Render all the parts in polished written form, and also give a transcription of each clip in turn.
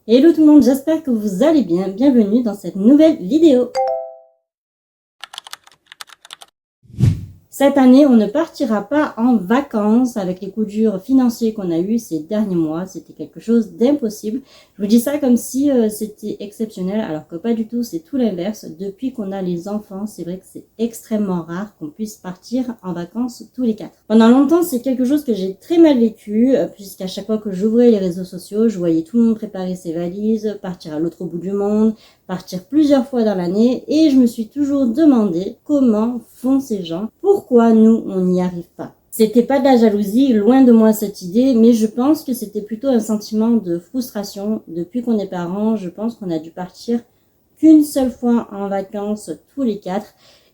Hello tout le monde, j'espère que vous allez bien. Bienvenue dans cette nouvelle vidéo. Cette année, on ne partira pas en vacances avec les coups durs financiers qu'on a eus ces derniers mois. C'était quelque chose d'impossible. Je vous dis ça comme si c'était exceptionnel, alors que pas du tout, c'est tout l'inverse. Depuis qu'on a les enfants, c'est vrai que c'est extrêmement rare qu'on puisse partir en vacances tous les quatre. Pendant longtemps, c'est quelque chose que j'ai très mal vécu, puisqu'à chaque fois que j'ouvrais les réseaux sociaux, je voyais tout le monde préparer ses valises, partir à l'autre bout du monde, partir plusieurs fois dans l'année, et je me suis toujours demandé comment font ces gens, pourquoi nous on n'y arrive pas. C'était pas de la jalousie, loin de moi cette idée, mais je pense que c'était plutôt un sentiment de frustration. Depuis qu'on est parents, je pense qu'on a dû partir qu'une seule fois en vacances tous les quatre.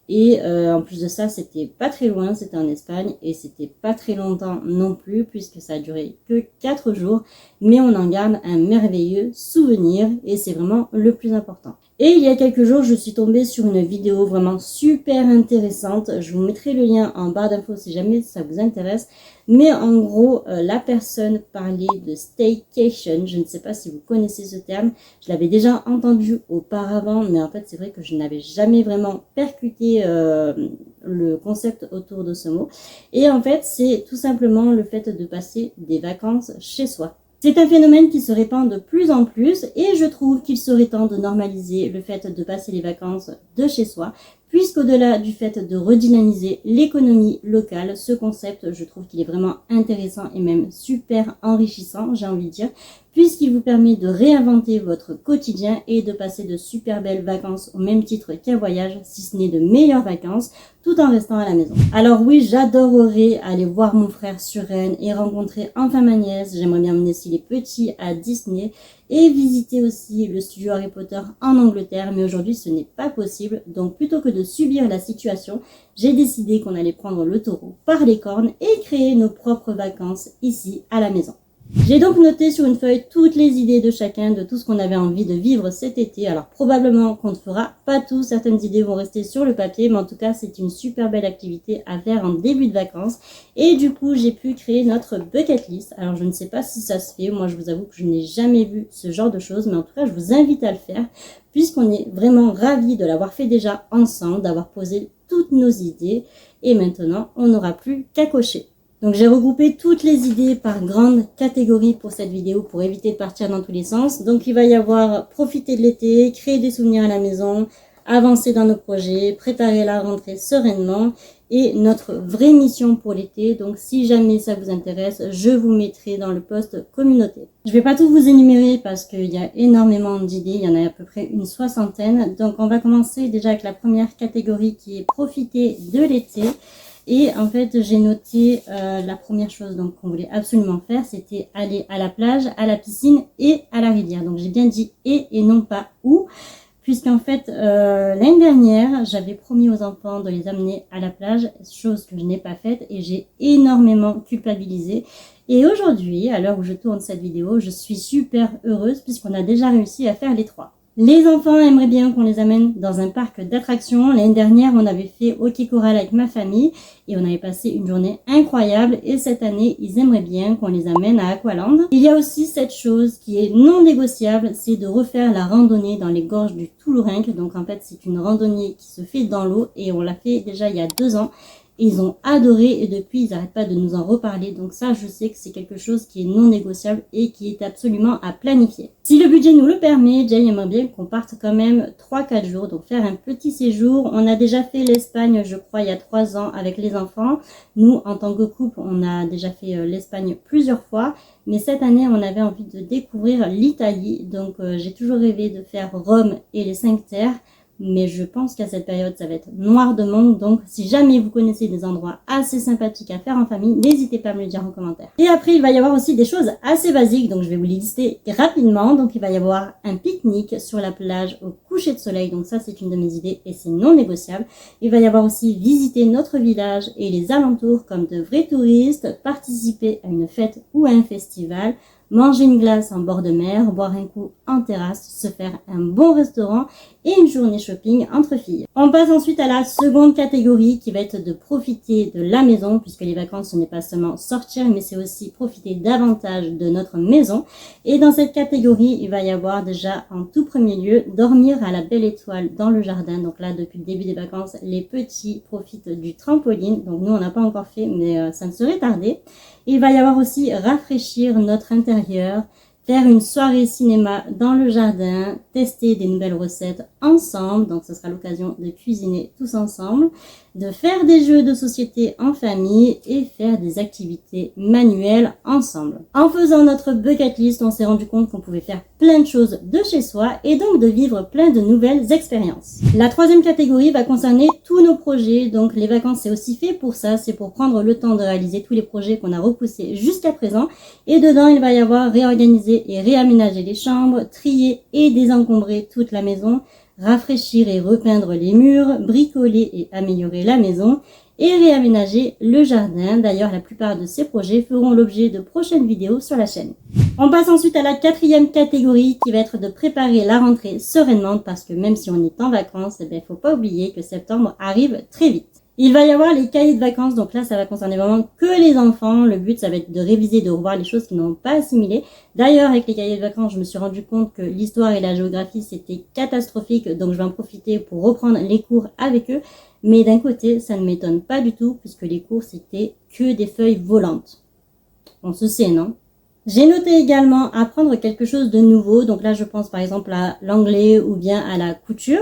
Et en plus de ça, c'était pas très loin, c'était en Espagne et c'était pas très longtemps non plus puisque ça a duré que 4 jours, mais on en garde un merveilleux souvenir et c'est vraiment le plus important. Et il y a quelques jours, je suis tombée sur une vidéo vraiment super intéressante. Je vous mettrai le lien en barre d'infos si jamais ça vous intéresse. Mais en gros, la personne parlait de staycation. Je ne sais pas si vous connaissez ce terme. Je l'avais déjà entendu auparavant, mais en fait, c'est vrai que je n'avais jamais vraiment percuté le concept autour de ce mot. Et en fait, c'est tout simplement le fait de passer des vacances chez soi. C'est un phénomène qui se répand de plus en plus et je trouve qu'il serait temps de normaliser le fait de passer les vacances de chez soi, puisqu'au-delà du fait de redynamiser l'économie locale, ce concept, je trouve qu'il est vraiment intéressant et même super enrichissant, j'ai envie de dire, puisqu'il vous permet de réinventer votre quotidien et de passer de super belles vacances au même titre qu'un voyage, si ce n'est de meilleures vacances, tout en restant à la maison. Alors oui, j'adorerais aller voir mon frère sur Rennes et rencontrer enfin ma nièce. J'aimerais bien emmener aussi les petits à Disney et visiter aussi le studio Harry Potter en Angleterre, mais aujourd'hui ce n'est pas possible. Donc plutôt que de subir la situation, j'ai décidé qu'on allait prendre le taureau par les cornes et créer nos propres vacances ici à la maison. J'ai donc noté sur une feuille toutes les idées de chacun, de tout ce qu'on avait envie de vivre cet été. Alors probablement qu'on ne fera pas tout, certaines idées vont rester sur le papier, mais en tout cas c'est une super belle activité à faire en début de vacances. Et du coup j'ai pu créer notre bucket list. Alors je ne sais pas si ça se fait, moi je vous avoue que je n'ai jamais vu ce genre de choses, mais en tout cas je vous invite à le faire, puisqu'on est vraiment ravis de l'avoir fait déjà ensemble, d'avoir posé toutes nos idées, et maintenant on n'aura plus qu'à cocher. Donc j'ai regroupé toutes les idées par grandes catégories pour cette vidéo pour éviter de partir dans tous les sens. Donc il va y avoir profiter de l'été, créer des souvenirs à la maison, avancer dans nos projets, préparer la rentrée sereinement et notre vraie mission pour l'été. Donc si jamais ça vous intéresse, je vous mettrai dans le post communauté. Je vais pas tout vous énumérer parce qu'il y a énormément d'idées, il y en a à peu près une 60aine. Donc on va commencer déjà avec la première catégorie qui est profiter de l'été. Et en fait, j'ai noté la première chose donc qu'on voulait absolument faire, c'était aller à la plage, à la piscine et à la rivière. Donc j'ai bien dit et non pas où, puisqu'en fait, l'année dernière, j'avais promis aux enfants de les amener à la plage, chose que je n'ai pas faite et j'ai énormément culpabilisé. Et aujourd'hui, à l'heure où je tourne cette vidéo, je suis super heureuse puisqu'on a déjà réussi à faire les 3. Les enfants aimeraient bien qu'on les amène dans un parc d'attractions. L'année dernière, on avait fait hockey choral avec ma famille et on avait passé une journée incroyable. Et cette année, ils aimeraient bien qu'on les amène à Aqualand. Il y a aussi cette chose qui est non négociable, c'est de refaire la randonnée dans les gorges du Toulourenc. Donc en fait, c'est une randonnée qui se fait dans l'eau et on l'a fait déjà il y a 2 ans. Ils ont adoré et depuis, ils n'arrêtent pas de nous en reparler. Donc ça, je sais que c'est quelque chose qui est non négociable et qui est absolument à planifier. Si le budget nous le permet, Jay aimerait bien qu'on parte quand même 3-4 jours. Donc faire un petit séjour. On a déjà fait l'Espagne, je crois, il y a 3 ans avec les enfants. Nous, en tant que couple, on a déjà fait l'Espagne plusieurs fois. Mais cette année, on avait envie de découvrir l'Italie. Donc j'ai toujours rêvé de faire Rome et les 5 terres. Mais je pense qu'à cette période, ça va être noir de monde. Donc, si jamais vous connaissez des endroits assez sympathiques à faire en famille, n'hésitez pas à me le dire en commentaire. Et après, il va y avoir aussi des choses assez basiques. Donc, je vais vous les lister rapidement. Donc, il va y avoir un pique-nique sur la plage au coucher de soleil. Donc, ça, c'est une de mes idées et c'est non négociable. Il va y avoir aussi visiter notre village et les alentours comme de vrais touristes, participer à une fête ou à un festival, manger une glace en bord de mer, boire un coup en terrasse, se faire un bon restaurant et une journée shopping entre filles. On passe ensuite à la seconde catégorie qui va être de profiter de la maison, puisque les vacances ce n'est pas seulement sortir mais c'est aussi profiter davantage de notre maison. Et dans cette catégorie il va y avoir déjà en tout premier lieu dormir à la belle étoile dans le jardin. Donc là depuis le début des vacances les petits profitent du trampoline, donc nous on n'a pas encore fait mais ça ne serait tardé. Il va y avoir aussi rafraîchir notre intérieur, faire une soirée cinéma dans le jardin, tester des nouvelles recettes ensemble, donc ce sera l'occasion de cuisiner tous ensemble, de faire des jeux de société en famille et faire des activités manuelles ensemble. En faisant notre bucket list, on s'est rendu compte qu'on pouvait faire plein de choses de chez soi et donc de vivre plein de nouvelles expériences. La troisième catégorie va concerner tous nos projets, donc les vacances c'est aussi fait pour ça, c'est pour prendre le temps de réaliser tous les projets qu'on a repoussés jusqu'à présent et dedans il va y avoir réorganiser et réaménager les chambres, trier et désencombrer toute la maison, rafraîchir et repeindre les murs, bricoler et améliorer la maison et réaménager le jardin. D'ailleurs, la plupart de ces projets feront l'objet de prochaines vidéos sur la chaîne. On passe ensuite à la quatrième catégorie qui va être de préparer la rentrée sereinement parce que même si on est en vacances, il ne faut pas oublier que septembre arrive très vite. Il va y avoir les cahiers de vacances, donc là ça va concerner vraiment que les enfants. Le but ça va être de réviser, de revoir les choses qu'ils n'ont pas assimilées. D'ailleurs avec les cahiers de vacances je me suis rendu compte que l'histoire et la géographie c'était catastrophique, donc je vais en profiter pour reprendre les cours avec eux. Mais d'un côté ça ne m'étonne pas du tout puisque les cours c'était que des feuilles volantes. On se sait, non? J'ai noté également apprendre quelque chose de nouveau, donc là je pense par exemple à l'anglais ou bien à la couture.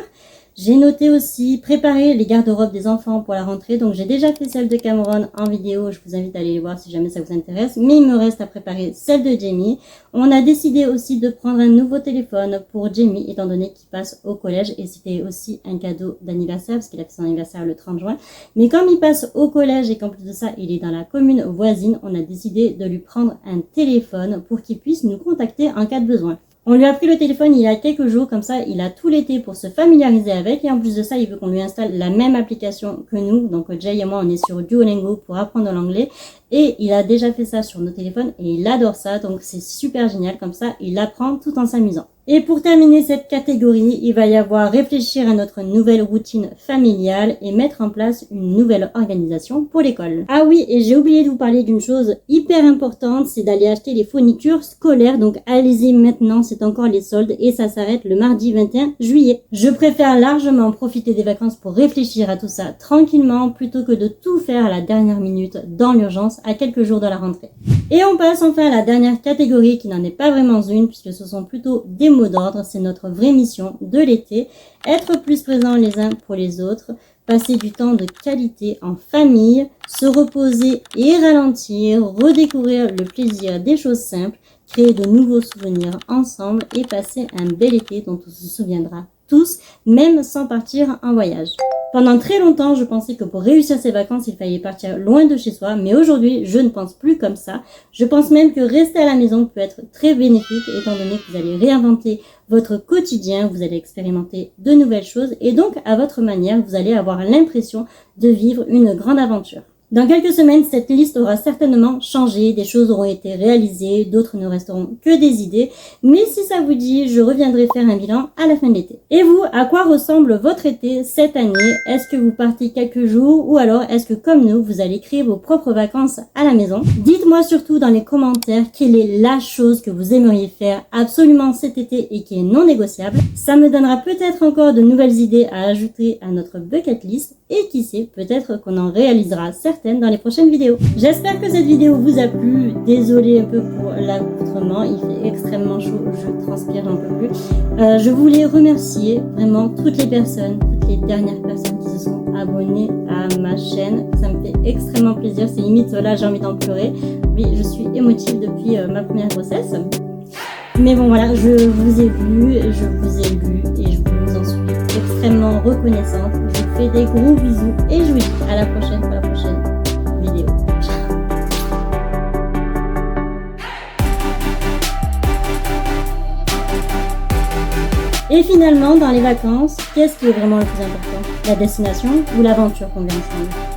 J'ai noté aussi préparer les garde-robes des enfants pour la rentrée. Donc j'ai déjà fait celle de Cameron en vidéo. Je vous invite à aller les voir si jamais ça vous intéresse. Mais il me reste à préparer celle de Jamie. On a décidé aussi de prendre un nouveau téléphone pour Jamie étant donné qu'il passe au collège. Et c'était aussi un cadeau d'anniversaire parce qu'il a fait son anniversaire le 30 juin. Mais comme il passe au collège et qu'en plus de ça il est dans la commune voisine, on a décidé de lui prendre un téléphone pour qu'il puisse nous contacter en cas de besoin. On lui a pris le téléphone il y a quelques jours, comme ça il a tout l'été pour se familiariser avec et en plus de ça il veut qu'on lui installe la même application que nous. Donc Jay et moi on est sur Duolingo pour apprendre l'anglais et il a déjà fait ça sur nos téléphones et il adore ça, donc c'est super génial, comme ça il apprend tout en s'amusant. Et pour terminer cette catégorie, il va y avoir réfléchir à notre nouvelle routine familiale et mettre en place une nouvelle organisation pour l'école. Ah oui, et j'ai oublié de vous parler d'une chose hyper importante, c'est d'aller acheter les fournitures scolaires, donc allez-y maintenant, c'est encore les soldes et ça s'arrête le mardi 21 juillet. Je préfère largement profiter des vacances pour réfléchir à tout ça tranquillement plutôt que de tout faire à la dernière minute dans l'urgence à quelques jours de la rentrée. Et on passe enfin à la dernière catégorie qui n'en est pas vraiment une puisque ce sont plutôt des mots d'ordre, c'est notre vraie mission de l'été, être plus présents les uns pour les autres, passer du temps de qualité en famille, se reposer et ralentir, redécouvrir le plaisir des choses simples, créer de nouveaux souvenirs ensemble et passer un bel été dont on se souviendra tous, même sans partir en voyage. Pendant très longtemps, je pensais que pour réussir ses vacances, il fallait partir loin de chez soi, mais aujourd'hui, je ne pense plus comme ça. Je pense même que rester à la maison peut être très bénéfique, étant donné que vous allez réinventer votre quotidien, vous allez expérimenter de nouvelles choses, et donc, à votre manière, vous allez avoir l'impression de vivre une grande aventure. Dans quelques semaines, cette liste aura certainement changé, des choses auront été réalisées, d'autres ne resteront que des idées, mais si ça vous dit, je reviendrai faire un bilan à la fin de l'été. Et vous, à quoi ressemble votre été cette année? Est-ce que vous partez quelques jours ou alors est-ce que comme nous, vous allez créer vos propres vacances à la maison? Dites-moi surtout dans les commentaires quelle est la chose que vous aimeriez faire absolument cet été et qui est non négociable. Ça me donnera peut-être encore de nouvelles idées à ajouter à notre bucket list et qui sait, peut-être qu'on en réalisera certaines dans les prochaines vidéos. J'espère que cette vidéo vous a plu. Désolée un peu pour l'accoutrement, il fait extrêmement chaud, je transpire, j'en peux plus. Je voulais remercier vraiment toutes les personnes, toutes les dernières personnes qui se sont abonnées à ma chaîne. Ça me fait extrêmement plaisir, c'est limite là j'ai envie d'en pleurer. Oui, je suis émotive depuis ma première grossesse. Mais bon voilà, je vous ai vu, je vous ai lu et je vous en suis extrêmement reconnaissante. Je vous fais des gros bisous et je vous dis à la prochaine pour la prochaine vidéo. Et finalement, dans les vacances, qu'est-ce qui est vraiment le plus important? La destination ou l'aventure qu'on vient ensemble?